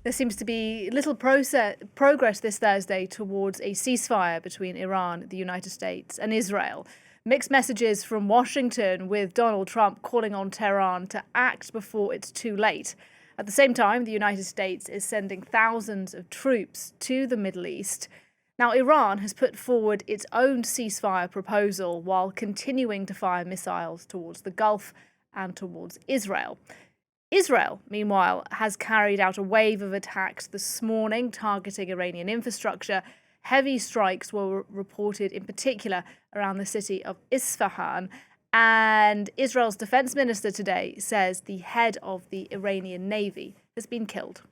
There seems to be little progress this Thursday towards a ceasefire between Iran, the United States, and Israel. Mixed messages from Washington, with Donald Trump calling on Tehran to act before it's too late. At the same time, the United States is sending thousands of troops to the Middle East. Now, Iran has put forward its own ceasefire proposal while continuing to fire missiles towards the Gulf and towards Israel. Israel, meanwhile, has carried out a wave of attacks this morning targeting Iranian infrastructure. Heavy strikes were reported in particular around the city of Isfahan. And Israel's defense minister today says the head of the Iranian Navy has been killed.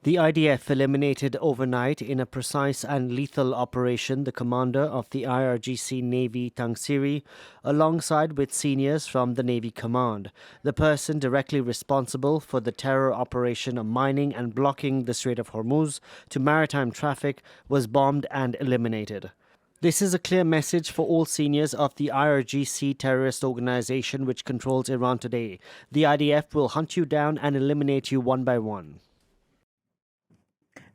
The IDF eliminated overnight in a precise and lethal operation the commander of the IRGC Navy Tangsiri, alongside with seniors from the Navy Command. The person directly responsible for the terror operation of mining and blocking the Strait of Hormuz to maritime traffic was bombed and eliminated. This is a clear message for all seniors of the IRGC terrorist organization which controls Iran today. The IDF will hunt you down and eliminate you one by one.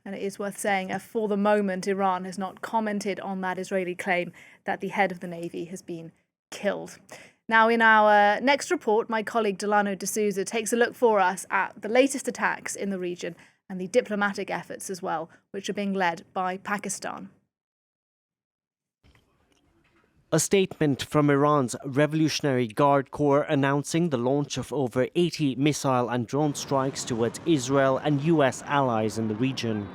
And it is worth saying, for the moment, Iran has not commented on that Israeli claim that the head of the Navy has been killed. Now, in our next report, my colleague Delano D'Souza takes a look for us at the latest attacks in the region and the diplomatic efforts as well, which are being led by Pakistan. A statement from Iran's Revolutionary Guard Corps announcing the launch of over 80 missile and drone strikes towards Israel and U.S. allies in the region.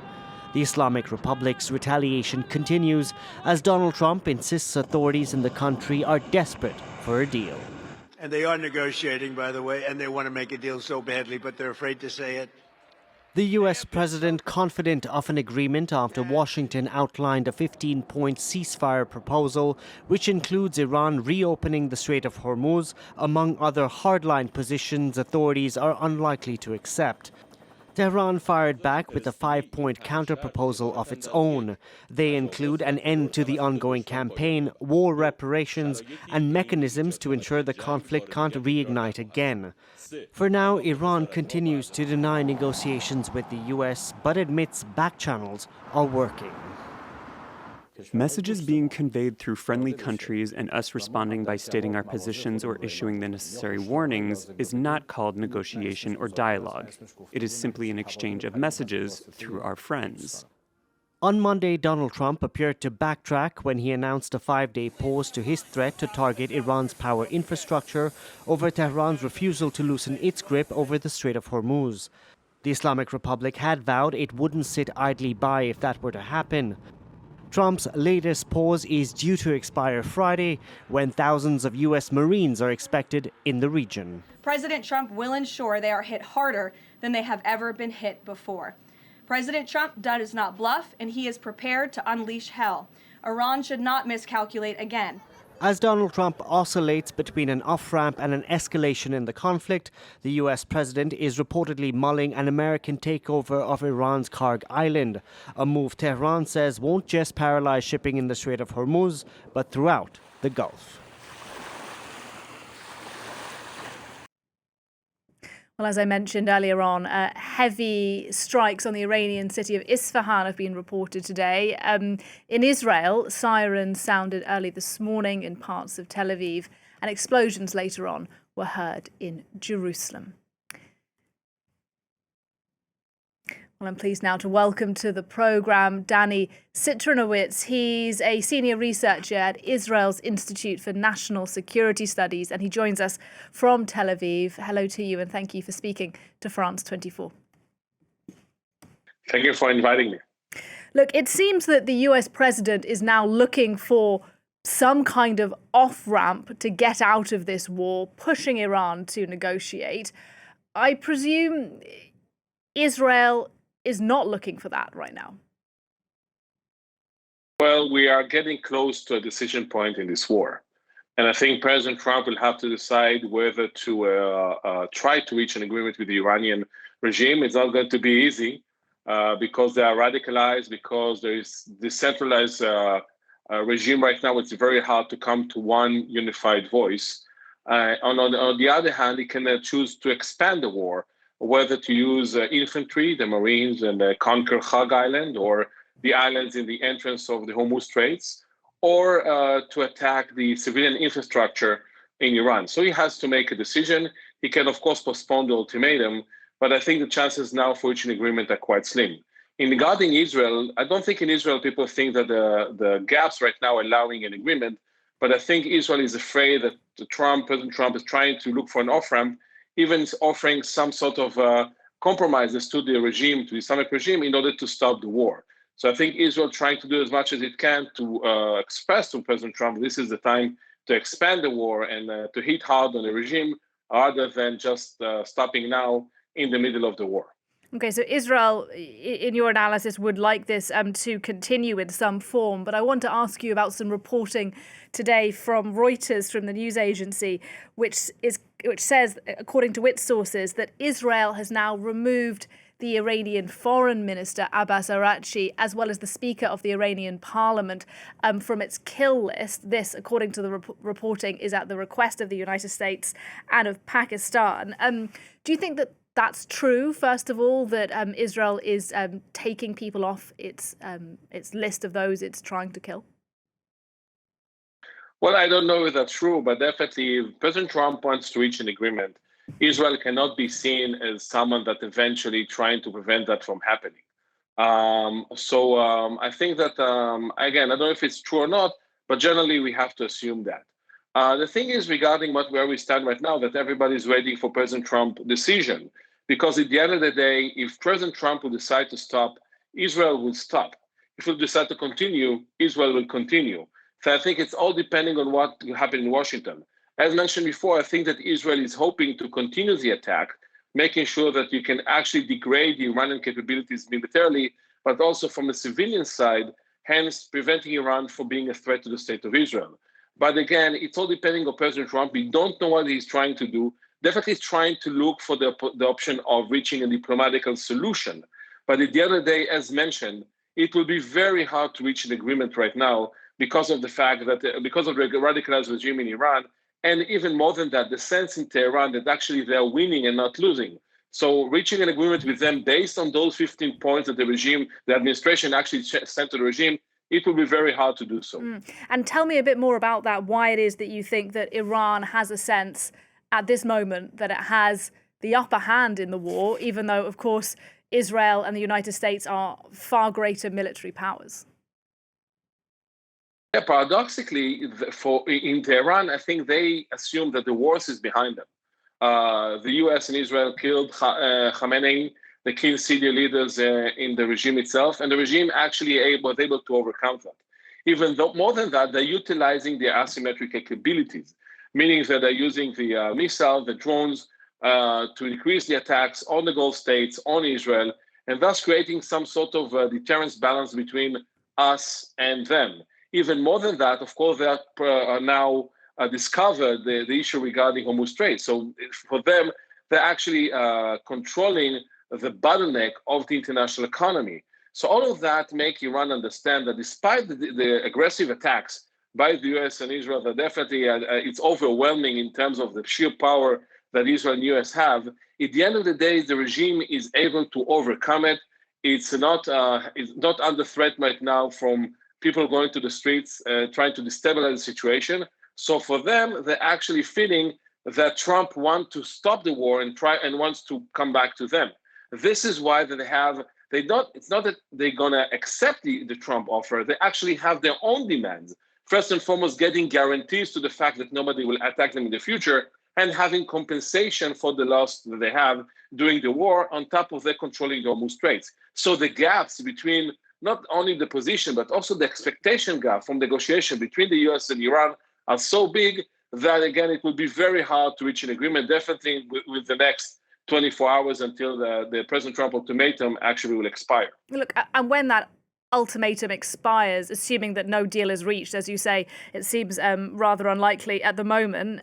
The Islamic Republic's retaliation continues as Donald Trump insists authorities in the country are desperate for a deal. And they are negotiating, by the way, and they want to make a deal so badly, but they're afraid to say it. The U.S. president confident of an agreement after Washington outlined a 15-point ceasefire proposal, which includes Iran reopening the Strait of Hormuz, among other hardline positions authorities are unlikely to accept. Tehran fired back with a 5-point counterproposal of its own. They include an end to the ongoing campaign, war reparations, and mechanisms to ensure the conflict can't reignite again. For now, Iran continues to deny negotiations with the U.S., but admits back channels are working. Messages being conveyed through friendly countries and us responding by stating our positions or issuing the necessary warnings is not called negotiation or dialogue. It is simply an exchange of messages through our friends. On Monday, Donald Trump appeared to backtrack when he announced a 5-day pause to his threat to target Iran's power infrastructure over Tehran's refusal to loosen its grip over the Strait of Hormuz. The Islamic Republic had vowed it wouldn't sit idly by if that were to happen. Trump's latest pause is due to expire Friday, when thousands of U.S. Marines are expected in the region. President Trump will ensure they are hit harder than they have ever been hit before. President Trump does not bluff, and he is prepared to unleash hell. Iran should not miscalculate again. As Donald Trump oscillates between an off-ramp and an escalation in the conflict, the U.S. president is reportedly mulling an American takeover of Iran's Khag Island, a move Tehran says won't just paralyze shipping in the Strait of Hormuz, but throughout the Gulf. Well, as I mentioned earlier on, heavy strikes on the Iranian city of Isfahan have been reported today. In Israel, sirens sounded early this morning in parts of Tel Aviv, and explosions later on were heard in Jerusalem. Well, I'm pleased now to welcome to the programme Danny Citrinowicz. He's a senior researcher at Israel's Institute for National Security Studies, and he joins us from Tel Aviv. Hello to you, and thank you for speaking to France 24. Thank you for inviting me. Look, it seems that the US president is now looking for some kind of off-ramp to get out of this war, pushing Iran to negotiate. I presume Israel is not looking for that right now. Well, we are getting close to a decision point in this war. And I think President Trump will have to decide whether to try to reach an agreement with the Iranian regime. It's not going to be easy because they are radicalized, because there is decentralized regime right now. It's very hard to come to one unified voice. On the other hand, he can choose to expand the war whether to use infantry, the Marines, and conquer Khag Island or the islands in the entrance of the Hormuz Straits, or to attack the civilian infrastructure in Iran. So he has to make a decision. He can, of course, postpone the ultimatum, but I think the chances now for reaching agreement are quite slim. In regarding Israel, I don't think in Israel people think that the gaps right now are allowing an agreement, but I think Israel is afraid that President Trump is trying to look for an off-ramp, even offering some sort of compromises to the regime, to the Islamic regime, in order to stop the war. So I think Israel trying to do as much as it can to express to President Trump, this is the time to expand the war and to hit hard on the regime, rather than just stopping now in the middle of the war. Okay, so Israel, in your analysis, would like this to continue in some form. But I want to ask you about some reporting today from Reuters, from the news agency, which says, according to its sources, that Israel has now removed the Iranian foreign minister, Abbas Araghchi, as well as the speaker of the Iranian parliament from its kill list. This, according to the reporting, is at the request of the United States and of Pakistan. Do you think that that's true, first of all, that Israel is taking people off its list of those it's trying to kill? Well, I don't know if that's true, but definitely if President Trump wants to reach an agreement, Israel cannot be seen as someone that eventually trying to prevent that from happening. I think that, again, I don't know if it's true or not, but generally we have to assume that. The thing is regarding where we stand right now, that everybody's waiting for President Trump's decision. Because at the end of the day, if President Trump will decide to stop, Israel will stop. If he will decide to continue, Israel will continue. So I think it's all depending on what will happen in Washington. As mentioned before, I think that Israel is hoping to continue the attack, making sure that you can actually degrade the Iranian capabilities militarily, but also from the civilian side, hence preventing Iran from being a threat to the state of Israel. But again, it's all depending on President Trump. We don't know what he's trying to do. Definitely trying to look for the option of reaching a diplomatic solution. But at the end of the day, as mentioned, it will be very hard to reach an agreement right now because of the fact that, because of the radicalized regime in Iran, and even more than that, the sense in Tehran that actually they're winning and not losing. So reaching an agreement with them based on those 15 points that the administration actually sent to the regime, it will be very hard to do so. And tell me a bit more about that, why it is that you think that Iran has a sense at this moment that it has the upper hand in the war, even though, of course, Israel and the United States are far greater military powers. Yeah, paradoxically, in Tehran, I think they assume that the worst is behind them. The U.S. and Israel killed Khamenei, the key senior leaders in the regime itself, and the regime actually was able to overcome that. Even though, more than that, they're utilizing their asymmetric capabilities, meaning that they're using the missiles, the drones, to increase the attacks on the Gulf states, on Israel, and thus creating some sort of deterrence balance between us and them. Even more than that, of course, they are now discovered the issue regarding Hormuz Strait. So for them, they're actually controlling the bottleneck of the international economy. So all of that make Iran understand that despite the aggressive attacks by the US and Israel, that definitely it's overwhelming in terms of the sheer power that Israel and US have. At the end of the day, the regime is able to overcome it. It's not under threat right now from people going to the streets trying to destabilize the situation. So for them, they're actually feeling that Trump wants to stop the war and wants to come back to them. This is why it's not that they're gonna accept the Trump offer. They actually have their own demands. First and foremost, getting guarantees to the fact that nobody will attack them in the future, and having compensation for the loss that they have during the war, on top of their controlling the Hormuz Straits. So the gaps between not only the position, but also the expectation gap from negotiation between the US and Iran are so big that, again, it will be very hard to reach an agreement, definitely with the next 24 hours until the President Trump ultimatum actually will expire. Look, and when that ultimatum expires, assuming that no deal is reached, as you say, it seems rather unlikely at the moment.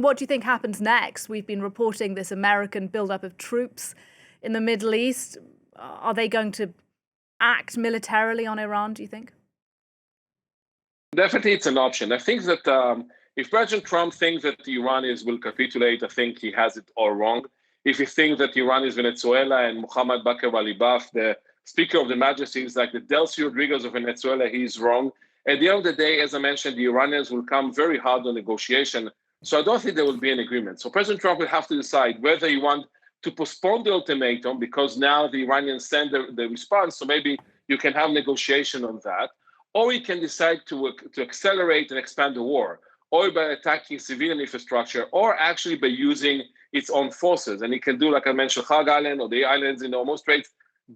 What do you think happens next? We've been reporting this American buildup of troops in the Middle East. Are they going to act militarily on Iran, do you think? Definitely it's an option. I think that if President Trump thinks that the Iranians will capitulate, I think he has it all wrong. if you think that Iran is Venezuela and Mohammed Bakr Alibaf, the Speaker of the Majesty, is like the Delcy Rodriguez of Venezuela, he is wrong. At the end of the day, as I mentioned, the Iranians will come very hard on negotiation. So I don't think there will be an agreement. So President Trump will have to decide whether he wants to postpone the ultimatum because now the Iranians send the response. So maybe you can have negotiation on that. Or he can decide to accelerate and expand the war, or by attacking civilian infrastructure, or actually by using its own forces. And he can do, like I mentioned, Khag Island or the islands in the Hormuz Straits.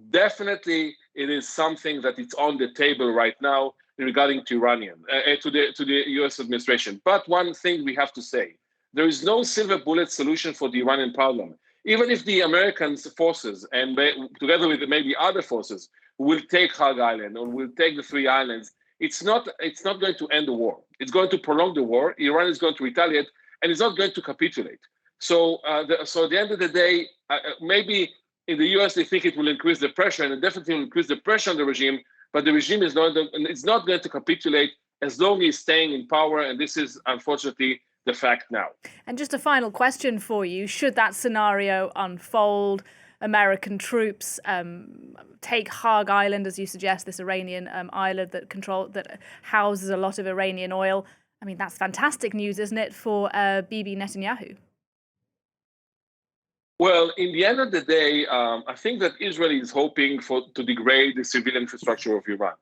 Definitely, it is something that it's on the table right now regarding to to the U.S. administration. But one thing we have to say, there is no silver bullet solution for the Iranian problem. Even if the American forces, and together with maybe other forces, will take Khag Island or will take the 3 islands, it's not going to end the war. It's going to prolong the war. Iran is going to retaliate, and it's not going to capitulate. So, so at the end of the day, maybe in the U.S. they think it will increase the pressure, and it definitely will increase the pressure on the regime. But the regime is not going to capitulate as long as it's staying in power, and this is unfortunately the fact now. And just a final question for you: should that scenario unfold, American troops take Khag Island, as you suggest, this Iranian island that houses a lot of Iranian oil. I mean, that's fantastic news, isn't it, for Bibi Netanyahu? Well, in the end of the day, I think that Israel is hoping to degrade the civilian infrastructure of Iran.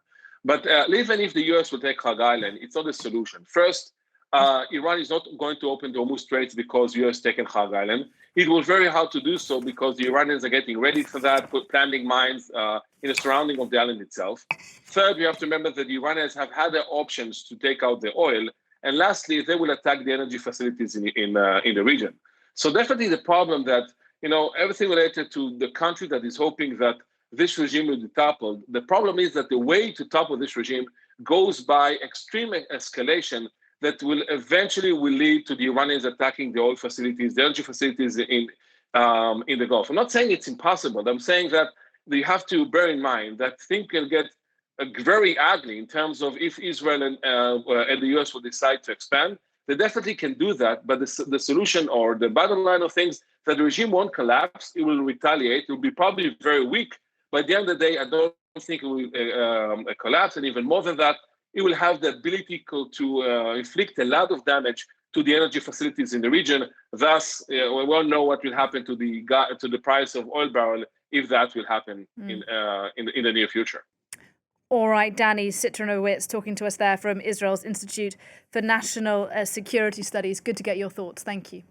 But even if the U.S. will take Khag Island, it's not a solution. First, Iran is not going to open the Hormuz Straits because the U.S. taken Khag Island. It was very hard to do so because the Iranians are getting ready for that, planting mines in the surrounding of the island itself. Third, we have to remember that the Iranians have had their options to take out the oil. And lastly, they will attack the energy facilities in the region. So definitely the problem that, everything related to the country that is hoping that this regime will be toppled. The problem is that the way to topple this regime goes by extreme escalation that will eventually lead to the Iranians attacking the oil facilities, the energy facilities in the Gulf. I'm not saying it's impossible. I'm saying that you have to bear in mind that things can get very ugly in terms of if Israel and the U.S. will decide to expand. They definitely can do that, but the solution or the bottom line of things, that the regime won't collapse, it will retaliate, it will be probably very weak, but at the end of the day, I don't think it will collapse, and even more than that, it will have the ability to inflict a lot of damage to the energy facilities in the region. Thus, we won't know what will happen to the price of oil barrel if that will happen in the near future. All right, Danny Citrinowicz talking to us there from Israel's Institute for National Security Studies. Good to get your thoughts. Thank you.